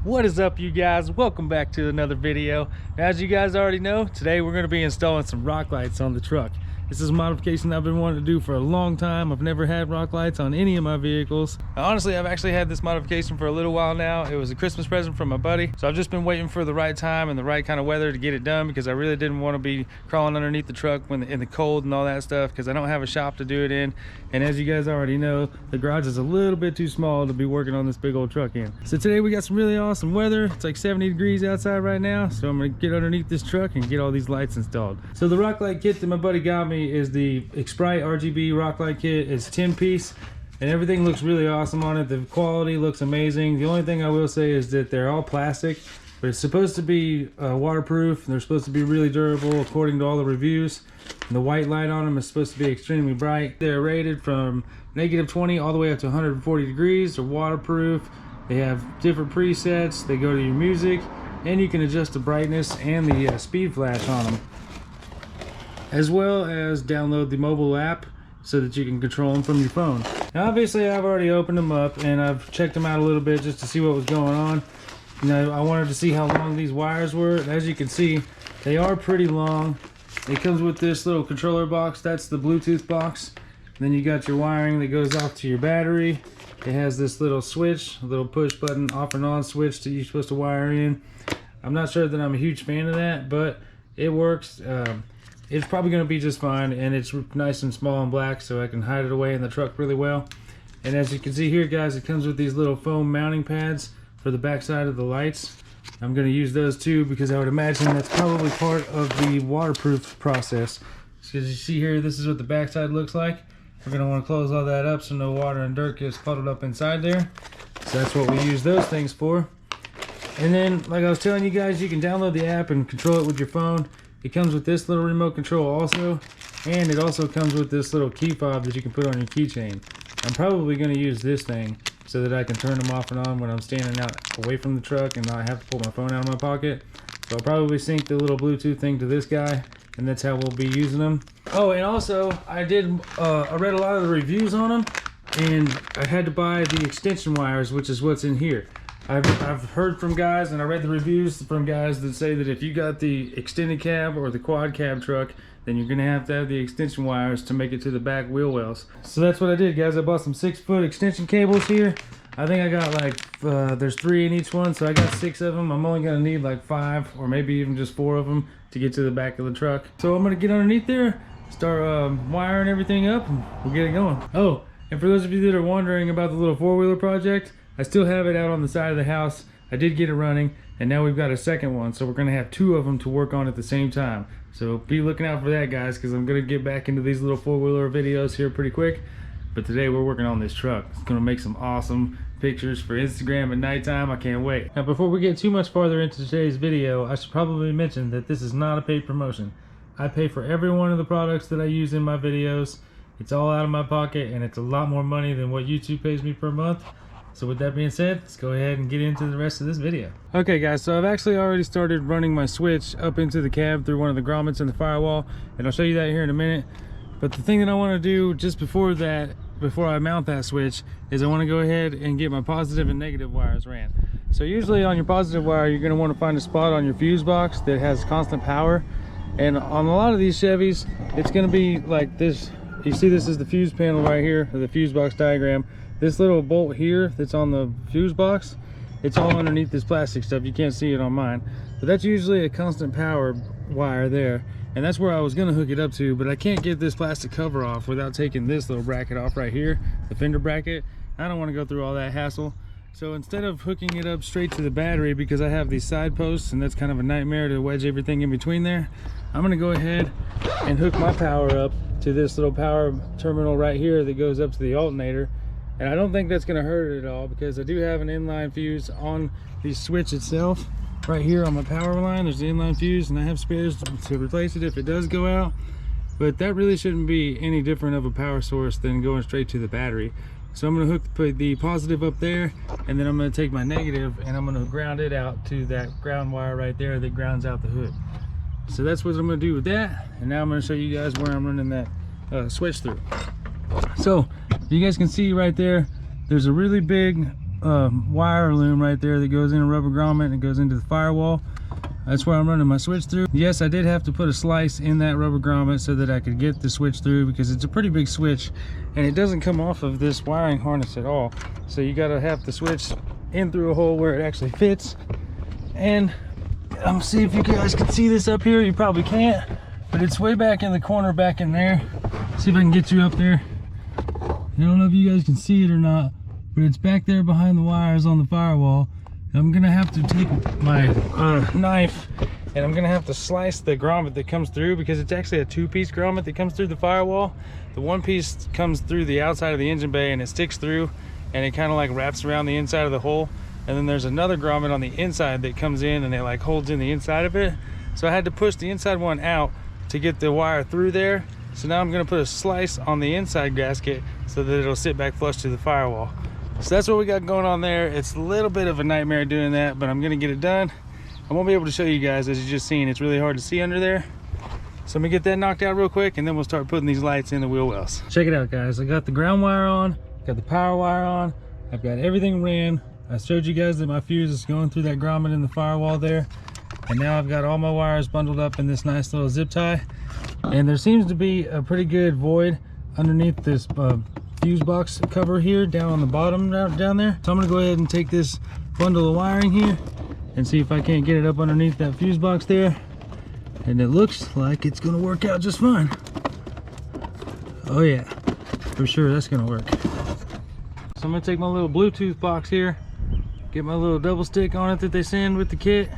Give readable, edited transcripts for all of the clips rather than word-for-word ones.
What is up, you guys? Welcome back to another video. As you guys already know, today we're going to be installing some rock lights on the truck. This is a modification I've been wanting to do for a long time. I've never had rock lights on any of my vehicles. Honestly, I've actually had this modification for a little while now. It was a Christmas present from my buddy, so I've just been waiting for the right time and the right kind of weather to get it done, because I really didn't want to be crawling underneath the truck when in the cold and all that stuff, because I don't have a shop to do it in. And as you guys already know, the garage is a little bit too small to be working on this big old truck in. So today we got some really awesome weather. It's like 70 degrees outside right now, so I'm going to get underneath this truck and get all these lights installed. So the rock light kit that my buddy got me is the Xprite RGB rock light kit. It's 10 piece and everything looks really awesome on it. The quality looks amazing. The only thing I will say is that they're all plastic, but it's supposed to be waterproof. They're supposed to be really durable according to all the reviews. And the white light on them is supposed to be extremely bright. They're rated from -20 all the way up to 140 degrees. They're waterproof. They have different presets. They go to your music, and you can adjust the brightness and the speed flash on them, as well as download the mobile app so that you can control them from your phone. Now obviously I've already opened them up and I've checked them out a little bit just to see what was going on. You know, I wanted to see how long these wires were, and as you can see, they are pretty long. It comes with this little controller box. That's the Bluetooth box. And then you got your wiring that goes off to your battery. It has this little switch, a little push button off and on switch that you're supposed to wire in. I'm not sure that I'm a huge fan of that, but it works. It's probably going to be just fine, and it's nice and small and black, so I can hide it away in the truck really well. And as you can see here, guys, it comes with these little foam mounting pads for the back side of the lights. I'm going to use those too, because I would imagine that's probably part of the waterproof process. So as you see here, this is what the back side looks like. We're going to want to close all that up so no water and dirt gets puddled up inside there. So that's what we use those things for. And then, like I was telling you guys, you can download the app and control it with your phone. It comes with this little remote control also, and it also comes with this little key fob that you can put on your keychain. I'm probably going to use this thing so that I can turn them off and on when I'm standing out away from the truck and not have to pull my phone out of my pocket. So I'll probably sync the little Bluetooth thing to this guy, and that's how we'll be using them. Oh, and also I read a lot of the reviews on them, and I had to buy the extension wires, which is what's in here. I've heard from guys, and I read the reviews from guys that say that if you got the extended cab or the quad cab truck, then you're gonna have to have the extension wires to make it to the back wheel wells. So that's what I did, guys. I bought some 6-foot extension cables here. I think I got like, there's 3 in each one, so I got 6 of them. I'm only gonna need like 5 or maybe even just 4 of them to get to the back of the truck. So I'm gonna get underneath there, start wiring everything up, and we'll get it going. Oh, and for those of you that are wondering about the little 4-wheeler project, I still have it out on the side of the house. I did get it running, and now we've got a second one, so we're gonna have 2 of them to work on at the same time. So be looking out for that, guys, because I'm gonna get back into these little 4-wheeler videos here pretty quick. But today we're working on this truck. It's gonna make some awesome pictures for Instagram at nighttime. I can't wait. Now, before we get too much farther into today's video, I should probably mention that this is not a paid promotion. I pay for every one of the products that I use in my videos. It's all out of my pocket, and it's a lot more money than what YouTube pays me per month. So with that being said, let's go ahead and get into the rest of this video. Okay guys, so I've actually already started running my switch up into the cab through one of the grommets in the firewall, and I'll show you that here in a minute. But the thing that I want to do just before that, before I mount that switch, is I want to go ahead and get my positive and negative wires ran. So usually on your positive wire, you're going to want to find a spot on your fuse box that has constant power. And on a lot of these Chevys, it's going to be like this. You see, this is the fuse panel right here, or the fuse box diagram. This little bolt here that's on the fuse box, it's all underneath this plastic stuff. You can't see it on mine, but that's usually a constant power wire there, and that's where I was gonna hook it up to, but I can't get this plastic cover off without taking this little bracket off right here, the fender bracket. I don't want to go through all that hassle. So instead of hooking it up straight to the battery, because I have these side posts and that's kind of a nightmare to wedge everything in between there, I'm gonna go ahead and hook my power up to this little power terminal right here that goes up to the alternator. And I don't think that's going to hurt it at all, because I do have an inline fuse on the switch itself. Right here on my power line, there's the inline fuse, and I have spares to replace it if it does go out. But that really shouldn't be any different of a power source than going straight to the battery. So I'm going to put the positive up there, and then I'm going to take my negative and I'm going to ground it out to that ground wire right there that grounds out the hood. So that's what I'm going to do with that. And now I'm going to show you guys where I'm running that switch through. So you guys can see right there, there's a really big wire loom right there that goes in a rubber grommet and it goes into the firewall. That's where I'm running my switch through. Yes, I did have to put a slice in that rubber grommet so that I could get the switch through, because it's a pretty big switch and it doesn't come off of this wiring harness at all. So you gotta have the switch in through a hole where it actually fits. And I'm gonna see if you guys can see this up here. You probably can't, but it's way back in the corner back in there. See if I can get you up there. I don't know if you guys can see it or not, but it's back there behind the wires on the firewall. I'm gonna have to take my knife and I'm gonna have to slice the grommet that comes through, because it's actually a two-piece grommet that comes through the firewall. The one piece comes through the outside of the engine bay and it sticks through and it kind of like wraps around the inside of the hole. And then there's another grommet on the inside that comes in and it like holds in the inside of it. So I had to push the inside one out to get the wire through there. So now I'm gonna put a slice on the inside gasket so that it'll sit back flush to the firewall. So that's what we got going on there. It's a little bit of a nightmare doing that, but I'm gonna get it done. I won't be able to show you guys, as you just seen. It's really hard to see under there. So I'm gonna get that knocked out real quick and then we'll start putting these lights in the wheel wells. Check it out, guys. I got the ground wire on, got the power wire on, I've got everything ran. I showed you guys that my fuse is going through that grommet in the firewall there. And now I've got all my wires bundled up in this nice little zip tie. And there seems to be a pretty good void underneath this fuse box cover here down on the bottom down there. So I'm gonna go ahead and take this bundle of wiring here and see if I can't get it up underneath that fuse box there. And it looks like it's gonna work out just fine. Oh yeah, for sure that's gonna work. So I'm gonna take my little Bluetooth box here, get my little double stick on it that they send with the kit.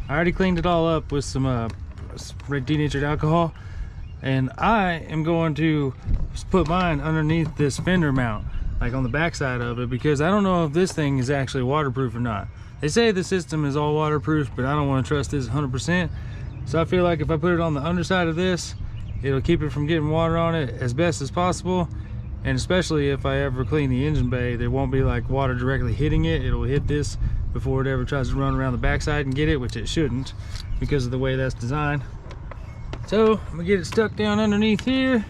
I already cleaned it all up with some denatured alcohol, and I am going to put mine underneath this fender mount, like on the back side of it, because I don't know if this thing is actually waterproof or not. They say the system is all waterproof, but I don't want to trust this 100%. So I feel like if I put it on the underside of this, it'll keep it from getting water on it as best as possible. And especially if I ever clean the engine bay, there won't be like water directly hitting it. It'll hit this before it ever tries to run around the backside and get it, which it shouldn't because of the way that's designed. So I'm gonna get it stuck down underneath here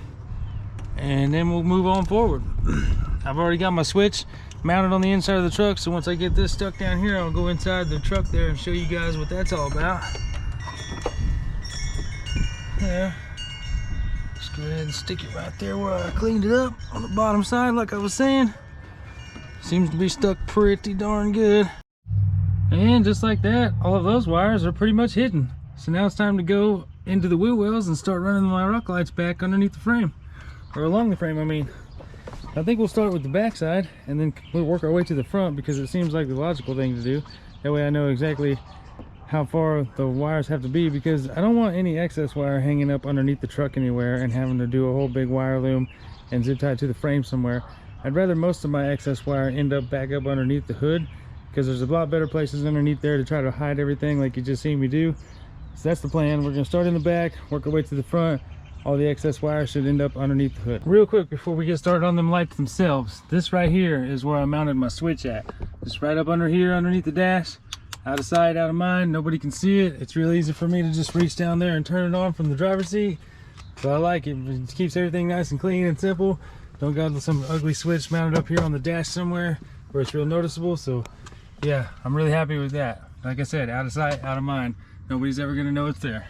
and then we'll move on forward. I've already got my switch mounted on the inside of the truck, so once I get this stuck down here, I'll go inside the truck there and show you guys what that's all about. There. Just go ahead and stick it right there where I cleaned it up on the bottom side, like I was saying. Seems to be stuck pretty darn good. And just like that, all of those wires are pretty much hidden. So now it's time to go into the wheel wells and start running my rock lights back underneath the frame, or along the frame, I mean. I think we'll start with the back side and then we'll work our way to the front, because it seems like the logical thing to do. That way I know exactly how far the wires have to be, because I don't want any excess wire hanging up underneath the truck anywhere and having to do a whole big wire loom and zip tie it to the frame somewhere. I'd rather most of my excess wire end up back up underneath the hood, because there's a lot better places underneath there to try to hide everything like you just seen me do. So that's the plan. We're gonna start in the back, work our way to the front. All the excess wire should end up underneath the hood. Real quick before we get started on them lights themselves, this right here is where I mounted my switch at. Just right up under here underneath the dash. Out of sight, out of mind, nobody can see it. It's real easy for me to just reach down there and turn it on from the driver's seat. So I like it. It keeps everything nice and clean and simple. Don't got some ugly switch mounted up here on the dash somewhere where it's real noticeable. So yeah, I'm really happy with that. Like I said, out of sight, out of mind. Nobody's ever gonna know it's there.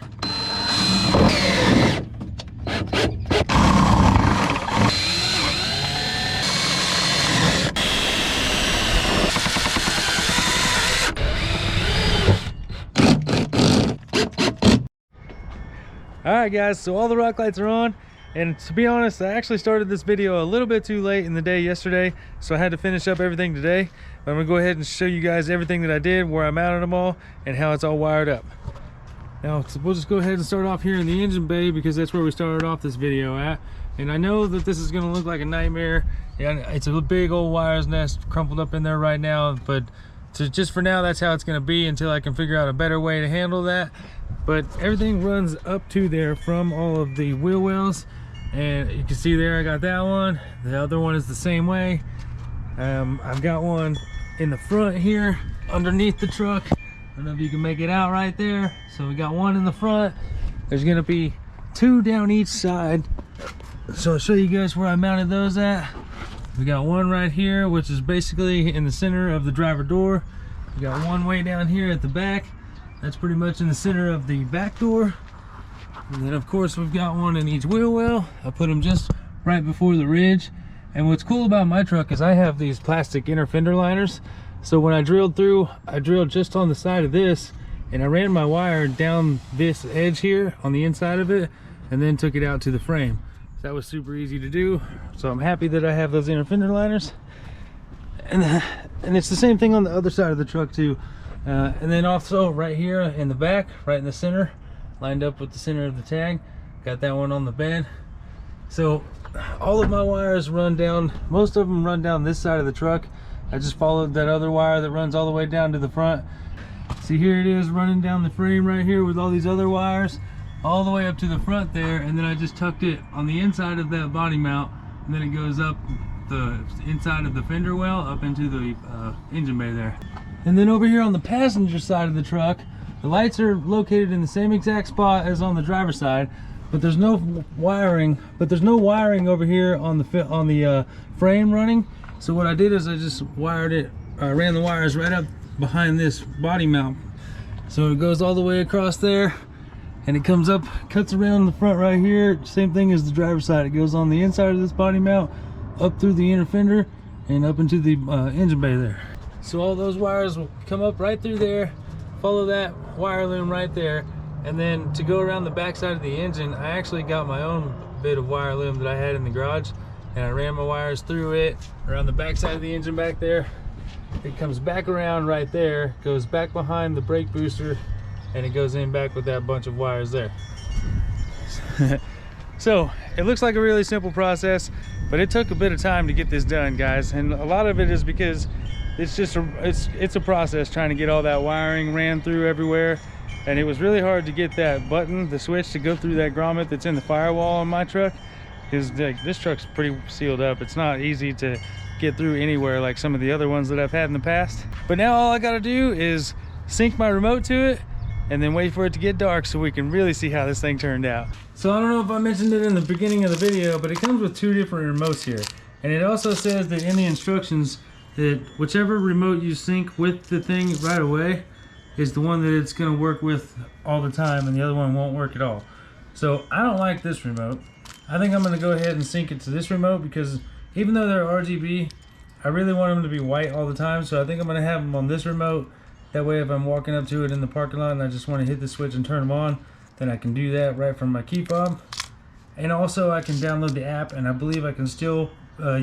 Alright guys, so all the rock lights are on, and to be honest, I actually started this video a little bit too late in the day yesterday, so I had to finish up everything today. But I'm gonna go ahead and show you guys everything that I did, where I mounted them all, and how it's all wired up. Now, so we'll just go ahead and start off here in the engine bay, because that's where we started off this video at. And I know that this is gonna look like a nightmare. Yeah, it's a big old wires nest crumpled up in there right now, but just for now, that's how it's gonna be until I can figure out a better way to handle that. But everything runs up to there from all of the wheel wells, and you can see there I got that one. The other one is the same way. I've got one in the front here underneath the truck. I don't know if you can make it out right there. So we got one in the front. There's gonna be two down each side. So I'll show you guys where I mounted those at. We got one right here, which is basically in the center of the driver door. We got one way down here at the back. That's pretty much in the center of the back door. And then of course we've got one in each wheel well. I put them just right before the ridge. And what's cool about my truck is I have these plastic inner fender liners. So when I drilled through, I drilled just on the side of this, and I ran my wire down this edge here on the inside of it, and then took it out to the frame. That was super easy to do. So I'm happy that I have those inner fender liners. And it's the same thing on the other side of the truck too. And then also right here in the back, right in the center, lined up with the center of the tag, got that one on the bed. So all of my wires run down, most of them run down this side of the truck. I just followed that other wire that runs all the way down to the front. See, here it is running down the frame right here with all these other wires all the way up to the front there, and then I just tucked it on the inside of that body mount, and then it goes up the inside of the fender well up into the engine bay there. And then over here on the passenger side of the truck, the lights are located in the same exact spot as on the driver's side, but there's no wiring. Over here on the frame running. So what I did is I just wired it. I ran the wires right up behind this body mount, so it goes all the way across there, and it comes up, cuts around the front right here. Same thing as the driver's side. It goes on the inside of this body mount, up through the inner fender, and up into the engine bay there. So all those wires will come up right through there, follow that wire loom right there, and then to go around the back side of the engine, I actually got my own bit of wire loom that I had in the garage, and I ran my wires through it around the back side of the engine back there. It comes back around right there, goes back behind the brake booster, and it goes in back with that bunch of wires there. So it looks like a really simple process, but it took a bit of time to get this done, guys, and a lot of it is because it's just it's a process trying to get all that wiring ran through everywhere. And it was really hard to get that button, the switch, to go through that grommet that's in the firewall on my truck, because this truck's pretty sealed up. It's not easy to get through anywhere like some of the other ones that I've had in the past. But now all I gotta do is sync my remote to it and then wait for it to get dark so we can really see how this thing turned out. So I don't know if I mentioned it in the beginning of the video, but it comes with two different remotes here. And it also says that in the instructions that whichever remote you sync with the thing right away is the one that it's going to work with all the time, and the other one won't work at all. So I don't like this remote. I think I'm going to go ahead and sync it to this remote, because even though they're RGB, I really want them to be white all the time. So I think I'm going to have them on this remote. That way if I'm walking up to it in the parking lot and I just want to hit the switch and turn them on, then I can do that right from my key fob. And also I can download the app, and I believe I can still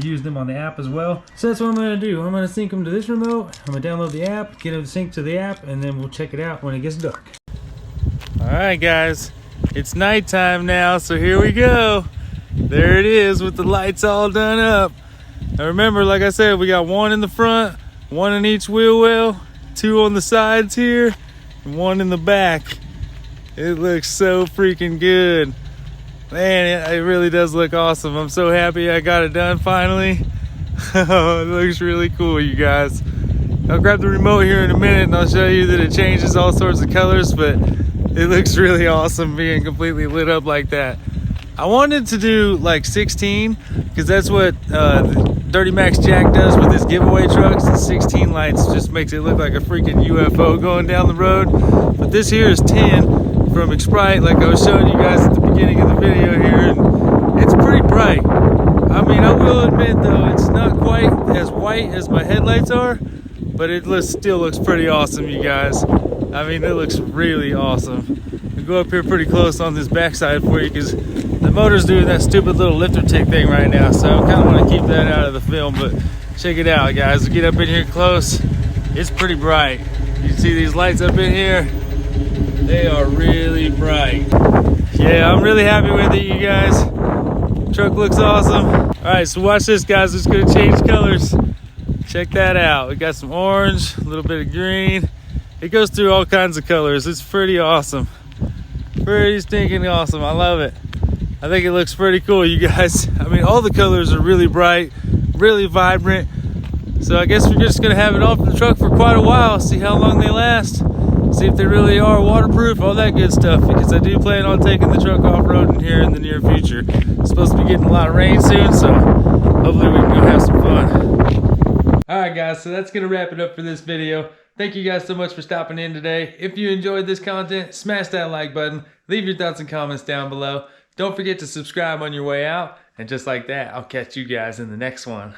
use them on the app as well. So that's what I'm going to do. I'm going to sync them to this remote. I'm going to download the app, get them synced to the app, and then we'll check it out when it gets dark. Alright guys, it's nighttime now, so here we go. There it is with the lights all done up. Now remember, like I said, we got one in the front, one in each wheel well, two on the sides here, and one in the back. It looks so freaking good. Man, it really does look awesome. I'm so happy I got it done finally. Oh, it looks really cool, you guys. I'll grab the remote here in a minute and I'll show you that it changes all sorts of colors, but it looks really awesome being completely lit up like that. I wanted to do like 16, because that's what Dirty Max Jack does with his giveaway trucks. The 16 lights just makes it look like a freaking UFO going down the road. But this here is 10 from Xprite, like I was showing you guys at the beginning of the video here, and it's pretty bright. I mean, I will admit though, it's not quite as white as my headlights are, but it still looks pretty awesome, you guys. I mean, it looks really awesome. I'll go up here pretty close on this backside for you, because the motor's doing that stupid little lifter tick thing right now, so I kind of want to keep that out of the film. But check it out, guys. Get up in here close. It's pretty bright. You see these lights up in here? They are really bright. Yeah, I'm really happy with it, you guys. Truck looks awesome. All right, so watch this, guys. It's gonna change colors. Check that out. We got some orange, a little bit of green. It goes through all kinds of colors. It's pretty awesome. Pretty stinking awesome. I love it. I think it looks pretty cool, you guys. I mean, all the colors are really bright, really vibrant. So I guess we're just gonna have it off the truck for quite a while, see how long they last, see if they really are waterproof, all that good stuff, because I do plan on taking the truck off-roading here in the near future. It's supposed to be getting a lot of rain soon, so hopefully we can go have some fun. Alright guys, so that's gonna wrap it up for this video. Thank you guys so much for stopping in today. If you enjoyed this content, smash that like button. Leave your thoughts and comments down below. Don't forget to subscribe on your way out. And just like that, I'll catch you guys in the next one.